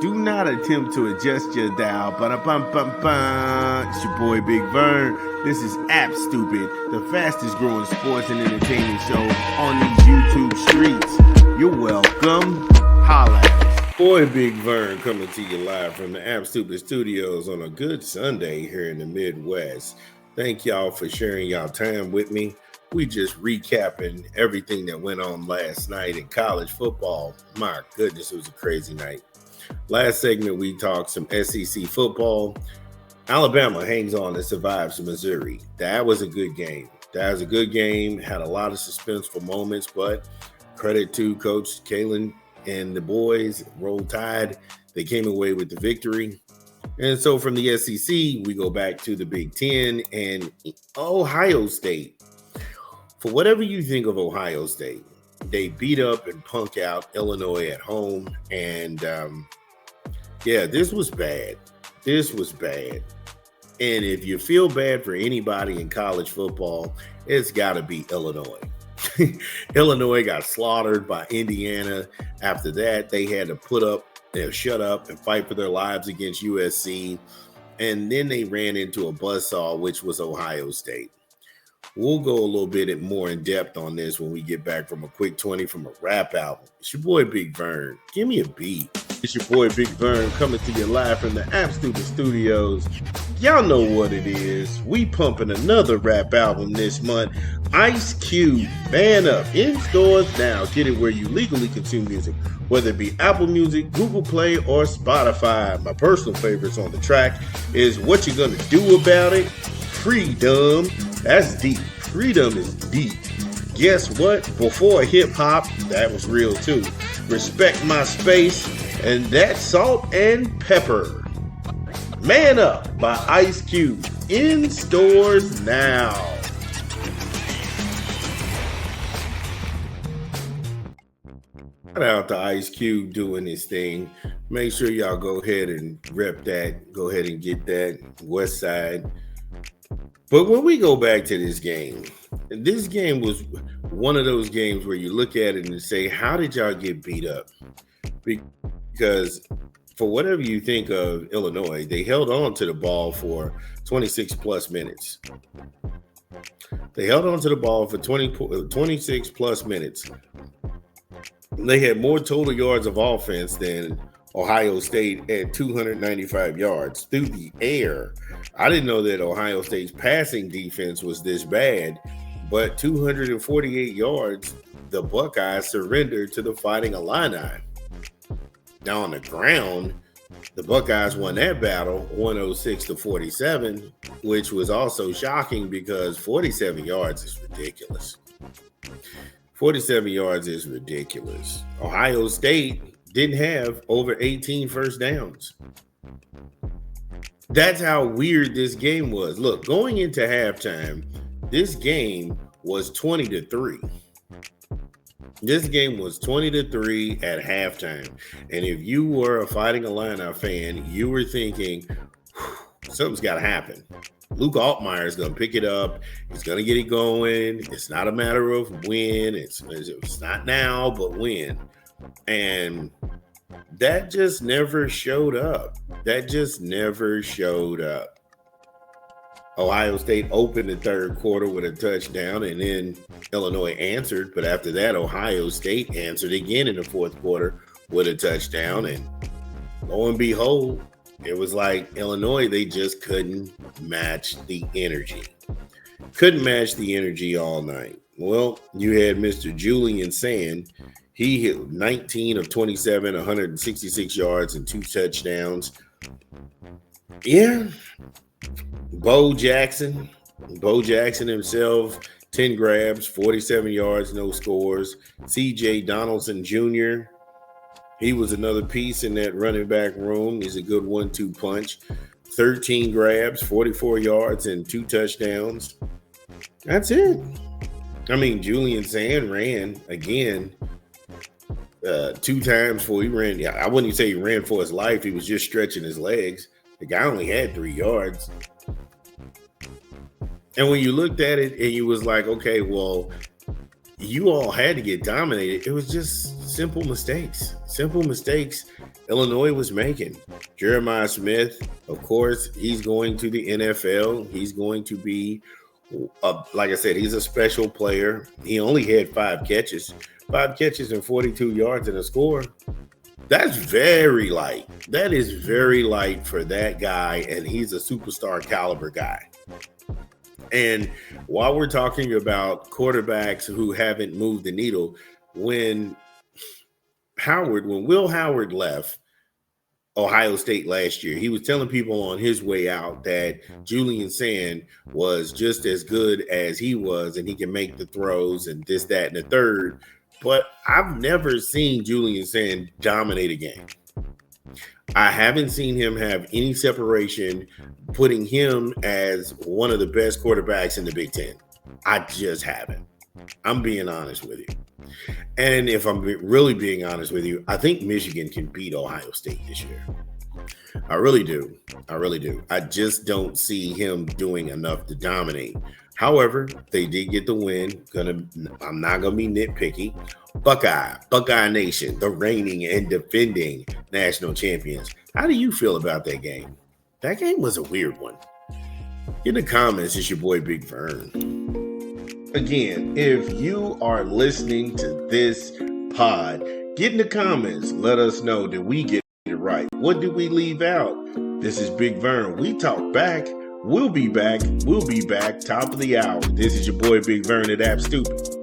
Do not attempt to adjust your dial. Ba-da-bum-bum-bum. It's your boy Big Vern. This is App Stupid, the fastest growing sports and entertainment show on these YouTube streets. You're welcome. Holla at us. Boy Big Vern coming to you live from the App Stupid Studios on a good Sunday here in the Midwest. Thank y'all for sharing y'all time with me. We just recapping everything that went on last night in college football. My goodness, it was a crazy night. Last segment, we talked some SEC football. Alabama hangs on and survives Missouri. That was a good game. Had a lot of suspenseful moments, but credit to Coach Kalen and the boys. Roll Tide. They came away with the victory. And so from the SEC, we go back to the Big Ten and Ohio State. For whatever you think of Ohio State, they beat up and punk out Illinois at home. And this was bad. And if you feel bad for anybody in college football, it's got to be Illinois. Illinois got slaughtered by Indiana. After that, they had to shut up and fight for their lives against USC. And then they ran into a buzzsaw, which was Ohio State. We'll go a little bit more in depth on this when we get back from a quick 20 from a rap album. It's your boy Big Vern. Give me a beat. It's your boy Big Vern coming to you live from the App Stupid Studios. Y'all know what it is. We pumping another rap album this month. Ice Cube, Man Up, in stores now. Get it where you legally consume music, whether it be Apple Music, Google Play, or Spotify. My personal favorites on the track is What You Gonna Do About It, Freedom. That's deep. Freedom is deep. Guess what? Before hip hop, that was real too. Respect My Space, and that's Salt and Pepper. Man Up by Ice Cube, in stores now. Shout out to Ice Cube doing his thing. Make sure y'all go ahead and rep that. Go ahead and get that West Side. But when we go back to this game was one of those games where you look at it and say, how did y'all get beat up? Because for whatever you think of Illinois, they held on to the ball for 26 plus minutes. They held on to the ball for 26 plus minutes. They had more total yards of offense than Ohio State at 295 yards through the air. I didn't know that Ohio State's passing defense was this bad, but 248 yards, the Buckeyes surrendered to the Fighting Illini. Now on the ground, the Buckeyes won that battle 106-47, which was also shocking because 47 yards is ridiculous. 47 yards is ridiculous. Ohio State didn't have over 18 first downs. That's how weird this game was. Look, going into halftime, this game was 20-3. This game was 20-3 at halftime. And if you were a Fighting Illini fan, you were thinking, something's got to happen. Luke Altmaier is going to pick it up. He's going to get it going. It's not a matter of when. It's not now, but when. And that just never showed up. Ohio State opened the third quarter with a touchdown, and then Illinois answered. But after that, Ohio State answered again in the fourth quarter with a touchdown. And lo and behold, it was like Illinois, they just couldn't match the energy. Couldn't match the energy all night. Well, you had Mr. Julian Sand. He hit 19 of 27, 166 yards and 2 touchdowns. Yeah. Bo Jackson himself, 10 grabs, 47 yards, no scores. C.J. Donaldson Jr., he was another piece in that running back room. He's a good 1-2 punch. 13 grabs, 44 yards, and 2 touchdowns. That's it. I mean, Julian Sand ran again 2 times before he ran. Yeah, I wouldn't say he ran for his life. He was just stretching his legs. The guy only had 3 yards. And when you looked at it and you was like, okay, well, you all had to get dominated. It was just simple mistakes. Illinois was making. Jeremiah Smith, of course, he's going to the NFL. He's going to be, like I said, he's a special player. He only had 5 catches and 42 yards and a score. That's very light. That is very light for that guy, and he's a superstar caliber guy. And while we're talking about quarterbacks who haven't moved the needle, when Will Howard left Ohio State last year, he was telling people on his way out that Julian Sand was just as good as he was, and he can make the throws and this, that, and the third. But I've never seen Julian Sand dominate a game. I haven't seen him have any separation, putting him as one of the best quarterbacks in the Big Ten. I just haven't. I'm being honest with you. And if I'm really being honest with you, I think Michigan can beat Ohio State this year. I really do. I just don't see him doing enough to dominate. However, they did get the win. I'm not going to be nitpicky. Buckeye Nation, the reigning and defending national champions. How do you feel about that game? That game was a weird one. In the comments, it's your boy Big Vern. Again, if you are listening to this pod, get in the comments. Let us know, did we get it right? What did we leave out? This is Big Vern. We talk back. We'll be back. Top of the hour. This is your boy Big Vern at App Stupid.